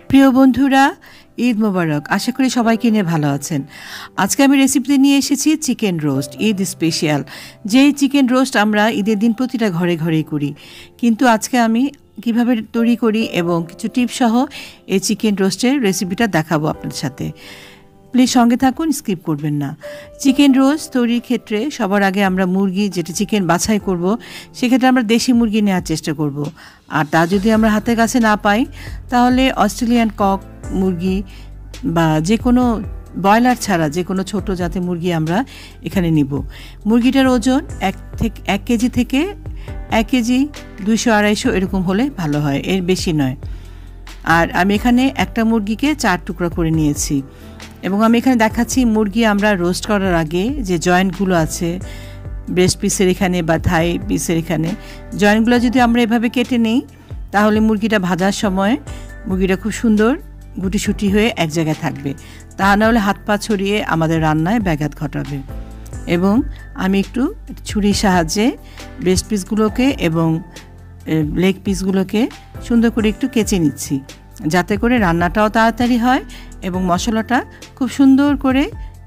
প্রিয় বন্ধুরা, ঈদ মোবারক। আশা করি সবাইকে নিয়ে ভালো আছেন। আজকে আমি রেসিপিতে নিয়ে এসেছি চিকেন রোস্ট, ঈদ স্পেশাল। যেই চিকেন রোস্ট আমরা ঈদের দিন প্রতিটা ঘরে ঘরেই করি, কিন্তু আজকে আমি কিভাবে তৈরি করি এবং কিছু টিপস সহ এই চিকেন রোস্টের রেসিপিটা দেখাবো আপনাদের সাথে। প্লিজ সঙ্গে থাকুন, স্কিপ করবেন না। চিকেন রোস্ট তৈরির ক্ষেত্রে সবার আগে আমরা মুরগি, যেটা চিকেন বাছাই করব, সেক্ষেত্রে আমরা দেশি মুরগি নেওয়ার চেষ্টা করব। আর তা যদি আমরা হাতের কাছে না পাই, তাহলে অস্ট্রেলিয়ান কক মুরগি বা যে কোনো ব্রয়লার ছাড়া যে কোনো ছোটো জাতের মুরগি আমরা এখানে নিব। মুরগিটার ওজন 1 কেজি থেকে 1 কেজি 200-250 এরকম হলে ভালো হয়, এর বেশি নয়। আর আমি এখানে একটা মুরগিকে 4 টুকরা করে নিয়েছি এবং আমি এখানে দেখাচ্ছি মুরগি আমরা রোস্ট করার আগে যে জয়েন্টগুলো আছে ব্রেস্ট পিসের এখানে বা থাই পিসের এখানে, জয়েন্টগুলো যদি আমরা এভাবে কেটে নিই, তাহলে মুরগিটা ভাজার সময় মুরগিটা খুব সুন্দর গুটিসুটি হয়ে এক জায়গায় থাকবে। তা না হলে হাত পা ছড়িয়ে আমাদের রান্নায় ব্যাঘাত ঘটাবে। এবং আমি একটু ছুরির সাহায্যে ব্রেস্ট পিসগুলোকে এবং লেগ পিসগুলোকে সুন্দর করে একটু কেচে নিচ্ছি, যাতে করে রান্নাটাও তাড়াতাড়ি হয় এবং মশলাটা খুব সুন্দর করে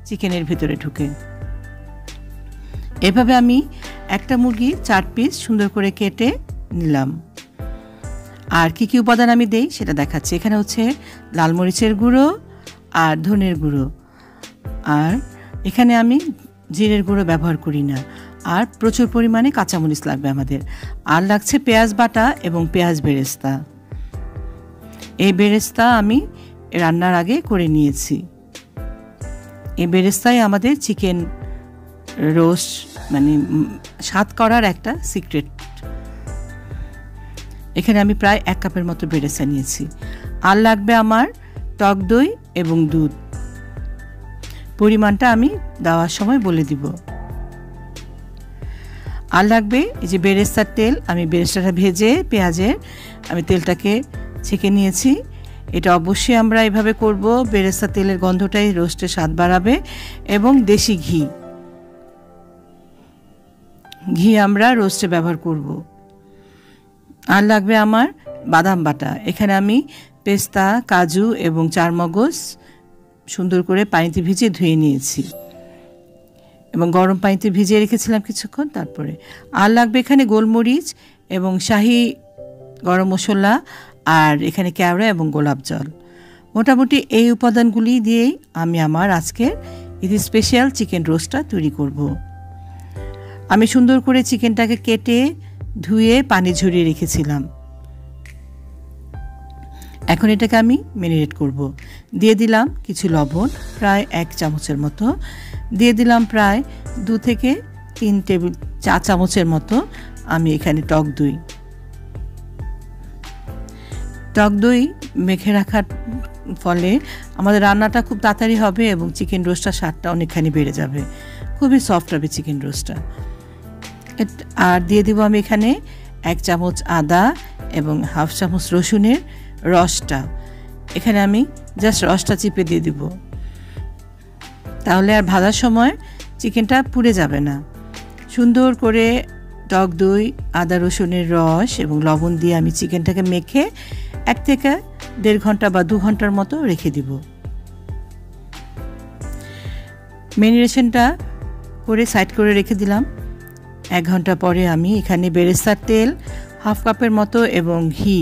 চিকেনের ভিতরে ঢুকে। এভাবে আমি একটা মুরগি 4 পিস সুন্দর করে কেটে নিলাম। আর কি কি উপাদান আমি দেই সেটা দেখাচ্ছি। এখানে হচ্ছে লাল মরিচের গুঁড়ো আর ধনের গুঁড়ো, আর এখানে আমি জিরের গুঁড়ো ব্যবহার করি না। আর প্রচুর পরিমাণে কাঁচামরিচ লাগবে আমাদের। আর লাগছে পেঁয়াজ বাটা এবং পেঁয়াজ বেরেস্তা। এই বেরেস্তা আমি রান্নার আগে করে নিয়েছি। এই বেরেস্তাই আমাদের চিকেন রোস্ট মানে স্বাদ করার একটা সিক্রেট। এখানে আমি প্রায় 1 কাপের মতো বেরেস্তা নিয়েছি। আর লাগবে আমার টক দই এবং দুধ। পরিমাণটা আমি দেওয়ার সময় বলে দিব। আর লাগবে এই যে বেরেস্তার তেল। আমি বেরেস্তাটা ভেজে পেঁয়াজের আমি তেলটাকে ছেঁকে নিয়েছি। এটা অবশ্যই আমরা এভাবে করব, বেরেস্তা তেলের গন্ধটাই রোস্টের স্বাদ বাড়াবে। এবং দেশি ঘি আমরা রোস্টে ব্যবহার করব। আর লাগবে আমার বাদাম বাটা। এখানে আমি পেস্তা, কাজু এবং চারমগজ সুন্দর করে পানিতে ভিজিয়ে ধুয়ে নিয়েছি এবং গরম পানিতে ভিজিয়ে রেখেছিলাম কিছুক্ষণ। তারপরে আর লাগবে এখানে গোলমরিচ এবং শাহি গরম মশলা, আর এখানে কেওড়া এবং গোলাপ জল। মোটামুটি এই উপাদানগুলি দিয়েই আমি আমার আজকের ঈদ স্পেশাল চিকেন রোস্টটা তৈরি করব। আমি সুন্দর করে চিকেনটাকে কেটে ধুয়ে পানি ঝরিয়ে রেখেছিলাম। এখন এটাকে আমি ম্যারিনেট করব। দিয়ে দিলাম কিছু লবণ, প্রায় 1 চামচের মতো। দিয়ে দিলাম প্রায় 2 থেকে 3 টেবিল চা চামচের মতো আমি এখানে টক দই মেখে রাখার ফলে আমাদের রান্নাটা খুব তাড়াতাড়ি হবে এবং চিকেন রোস্টটার স্বাদটা অনেকখানি বেড়ে যাবে। খুবই সফট হবে চিকেন রোস্টটা। আর দিয়ে দিব আমি এখানে 1 চামচ আদা এবং 1/2 চামচ রসুনের রসটা। এখানে আমি জাস্ট রসটা চিপে দিয়ে দিব, তাহলে আর ভাজার সময় চিকেনটা পুড়ে যাবে না। সুন্দর করে টক দই, আদা রসুনের রস এবং লবণ দিয়ে আমি চিকেনটাকে মেখে 1 থেকে 1.5 ঘন্টা বা 2 ঘন্টার মতো রেখে দিব। ম্যারিনেশনটা করে সাইড করে রেখে দিলাম। 1 ঘন্টা পরে আমি এখানে বেরেস্তার তেল 1/2 কাপের মতো এবং ঘি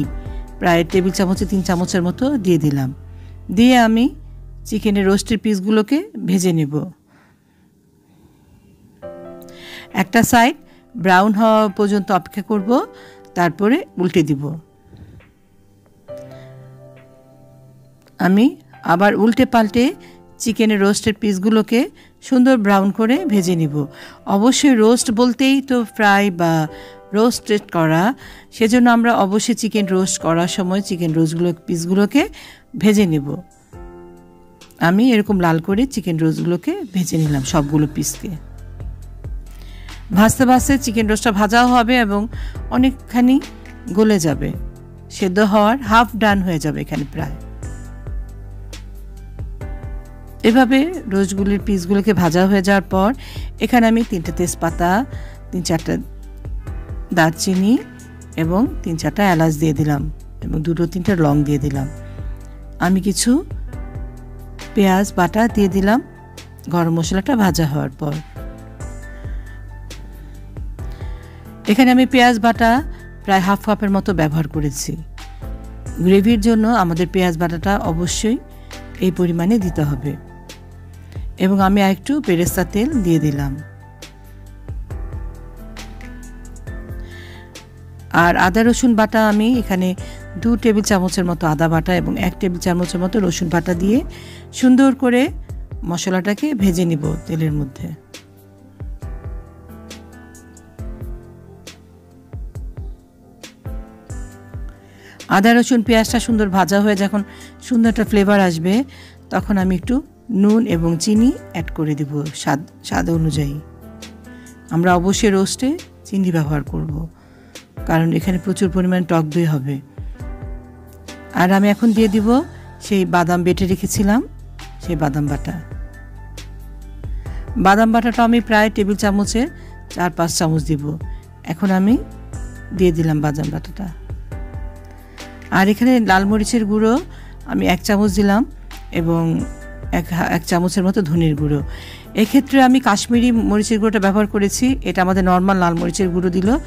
প্রায় টেবিল চামচে 3 চামচের মতো দিয়ে দিলাম। দিয়ে আমি চিকেনের রোস্টের পিসগুলোকে ভেজে নেব। একটা সাইড ব্রাউন হওয়া পর্যন্ত অপেক্ষা করব, তারপরে উল্টে দিব। আমি আবার উল্টে পাল্টে চিকেনের রোস্টের পিসগুলোকে সুন্দর ব্রাউন করে ভেজে নিব। অবশ্যই রোস্ট বলতেই তো ফ্রাই বা রোস্টেড করা, সেজন্য আমরা অবশ্যই চিকেন রোস্ট করার সময় চিকেন পিসগুলোকে ভেজে নেব। আমি এরকম লাল করে চিকেন রোস্টগুলোকে ভেজে নিলাম, সবগুলো পিসকে। ভাজতে ভাজতে চিকেন রোস্টটা ভাজাও হবে এবং অনেকখানি গলে যাবে, সেদ্ধ হওয়ার হাফ ডান হয়ে যাবে এখানে প্রায়। এভাবে রোস্টগুলির পিসগুলোকে ভাজা হয়ে যাওয়ার পর এখানে আমি 3টে তেজপাতা, 3-4টা দারচিনি এবং 3-4টা এলাচ দিয়ে দিলাম এবং 2-3টা লং দিয়ে দিলাম। আমি কিছু পেঁয়াজ বাটা দিয়ে দিলাম গরম মশলাটা ভাজা হওয়ার পর। এখানে আমি পেঁয়াজ বাটা প্রায় হাফ কাপের মতো ব্যবহার করেছি। গ্রেভির জন্য আমাদের পেঁয়াজ বাটাটা অবশ্যই এই পরিমাণে দিতে হবে। এবং আমি আরেকটু বেরেস্তা তেল দিয়ে দিলাম। আর আদা রসুন বাটা আমি এখানে 2 টেবিল চামচের মতো আদা বাটা এবং 1 টেবিল চামচের মতো রসুন বাটা দিয়ে সুন্দর করে মশলাটাকে ভেজে নিব তেলের মধ্যে। আদা রসুন পেঁয়াজটা সুন্দর ভাজা হয়ে যখন সুন্দর একটা ফ্লেভার আসবে তখন আমি একটু নুন এবং চিনি অ্যাড করে দেব স্বাদ অনুযায়ী। আমরা অবশ্যই রোস্টে চিনি ব্যবহার করব, কারণ এখানে প্রচুর পরিমাণ টক দই হবে। আর আমি এখন দিয়ে দিব সেই বাদাম বেটে রেখেছিলাম, সেই বাদাম বাটা। বাদাম বাটাটা আমি প্রায় টেবিল চামচের 4-5 চামচ দিব। এখন আমি দিয়ে দিলাম বাদাম বাটাটা। আর এখানে লাল মরিচের গুঁড়ো আমি 1 চামচ দিলাম এবং এক চামচের মতো ধনের গুঁড়ো। এক্ষেত্রে আমি কাশ্মীরি মরিচের গুঁড়োটা ব্যবহার করেছি, এটা আমাদের নর্মাল লাল মরিচের গুঁড়ো দিলেও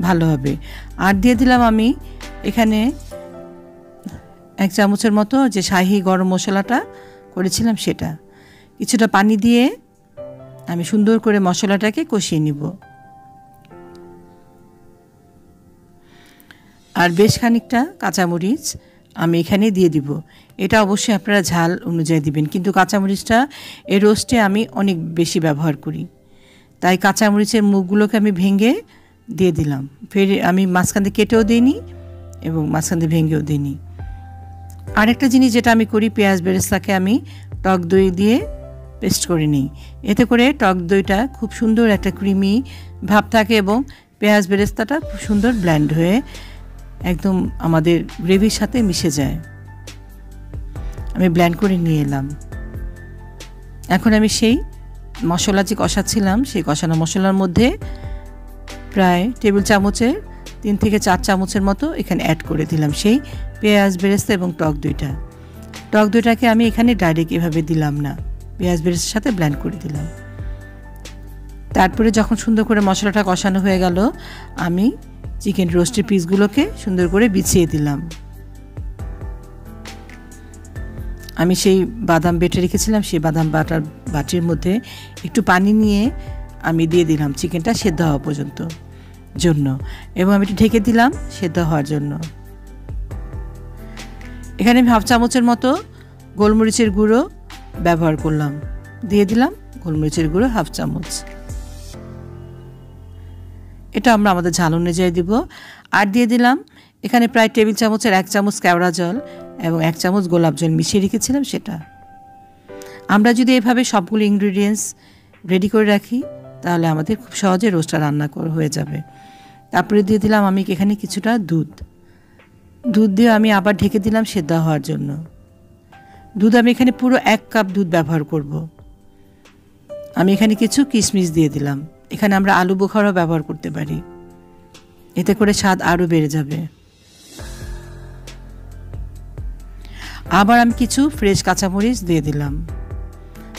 ভালো হবে। আর দিয়ে দিলাম আমি এখানে 1 চামচের মতো যে শাহি গরম মশলাটা করেছিলাম সেটা। কিছুটা পানি দিয়ে আমি সুন্দর করে মশলাটাকে কষিয়ে নিব। আর বেশ খানিকটা কাঁচামরিচ আমি এখানে দিয়ে দিব। এটা অবশ্যই আপনারা ঝাল অনুযায়ী দিবেন, কিন্তু কাঁচামরিচটা এই রোস্টে আমি অনেক বেশি ব্যবহার করি, তাই কাঁচামরিচের মুখগুলোকে আমি ভেঙে দিয়ে দিলাম। ফের আমি মাঝখান দিয়ে কেটেও দিইনি এবং মাঝখান দিয়ে ভেঙেও দিইনি। আরেকটা জিনিস যেটা আমি করি, পেঁয়াজ বেরেস্তাকে আমি টক দই দিয়ে পেস্ট করে নিই। এতে করে টক দইটা খুব সুন্দর একটা ক্রিমি ভাব থাকে এবং পেঁয়াজ বেরেস্তাটা খুব সুন্দর ব্লেন্ড হয়ে একদম আমাদের গ্রেভির সাথে মিশে যায়। আমি ব্লেন্ড করে নিয়ে এলাম। এখন আমি সেই মশলা যে কষাচ্ছিলাম সেই কষানো মশলার মধ্যে প্রায় টেবিল চামচের 3 থেকে 4 চামচের মতো এখানে অ্যাড করে দিলাম সেই পেঁয়াজ বেরেস্তা এবং টক দইটা। টক দইটাকে আমি এখানে ডাইরেক্ট এভাবে দিলাম না, পেঁয়াজ বেরেস্তার সাথে ব্লেন্ড করে দিলাম। তারপরে যখন সুন্দর করে মশলাটা কষানো হয়ে গেল, আমি চিকেন রোস্টের পিসগুলোকে সুন্দর করে বিছিয়ে দিলাম। আমি সেই বাদাম বেটে রেখেছিলাম, সেই বাদাম বাটার বাটির মধ্যে একটু পানি নিয়ে আমি দিয়ে দিলাম চিকেনটা সেদ্ধ হওয়া পর্যন্ত জন্য, এবং আমি একটু ঢেকে দিলাম সেদ্ধ হওয়ার জন্য। এখানে আমি হাফ চামচের মতো গোলমরিচের গুঁড়ো ব্যবহার করলাম, দিয়ে দিলাম গোলমরিচের গুঁড়ো হাফ চামচ। এটা আমরা আমাদের ঝাল অনুযায়ী দিব। আর দিয়ে দিলাম এখানে প্রায় টেবিল চামচের 1 চামচ কেওড়া জল এবং 1 চামচ গোলাপ জল মিশিয়ে রেখেছিলাম সেটা। আমরা যদি এভাবে সবগুলো ইনগ্রিডিয়েন্টস রেডি করে রাখি তাহলে আমাদের খুব সহজে রোস্টটা রান্না হয়ে যাবে। তারপরে দিয়ে দিলাম আমি এখানে কিছুটা দুধ দিয়ে আমি আবার ঢেকে দিলাম সেদ্ধ হওয়ার জন্য। দুধ আমি এখানে পুরো 1 কাপ দুধ ব্যবহার করব। আমি এখানে কিছু কিশমিশ দিয়ে দিলাম। এখানে আমরা আলু বোখারাও ব্যবহার করতে পারি, এতে করে স্বাদ আরও বেড়ে যাবে। আবার আমি কিছু ফ্রেশ কাঁচামরিচ দিয়ে দিলাম।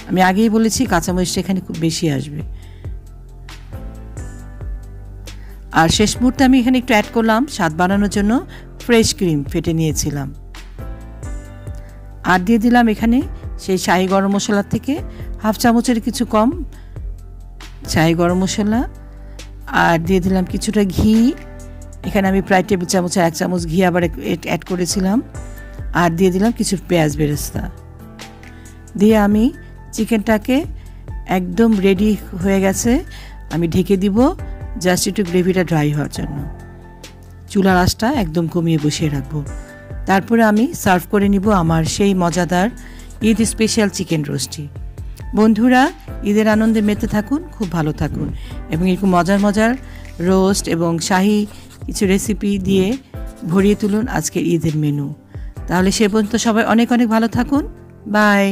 আমি আগেই বলেছি কাঁচামরিচটা এখানে খুব বেশি আসবে। আর শেষ মুহূর্তে আমি এখানে একটু অ্যাড করলাম স্বাদ বাড়ানোর জন্য ফ্রেশ ক্রিম ফেটে নিয়েছিলাম। আর দিয়ে দিলাম এখানে সেই শাহি গরম মশলার থেকে হাফ চামচের কিছু কম শাহি গরম মশলা। আর দিয়ে দিলাম কিছুটা ঘি। এখানে আমি প্রায় টেবিল চামচের 1 চামচ ঘি আবার অ্যাড করেছিলাম। আর দিয়ে দিলাম কিছু পেঁয়াজ বেরেস্তা দিয়ে আমি চিকেনটাকে একদম রেডি হয়ে গেছে, আমি ঢেকে দিব জাস্ট একটু গ্রেভিটা ড্রাই হওয়ার জন্য। চুলার আঁচটা একদম কমিয়ে বসিয়ে রাখবো। তারপরে আমি সার্ভ করে নিব আমার সেই মজাদার ঈদ স্পেশাল চিকেন রোস্টটি। বন্ধুরা, ঈদের আনন্দে মেতে থাকুন, খুব ভালো থাকুন এবং এরকম মজার রোস্ট এবং শাহি কিছু রেসিপি দিয়ে ভরিয়ে তুলুন আজকের ঈদের মেনু। তাহলে সে পর্যন্ত সবাই অনেক ভালো থাকুন। বাই।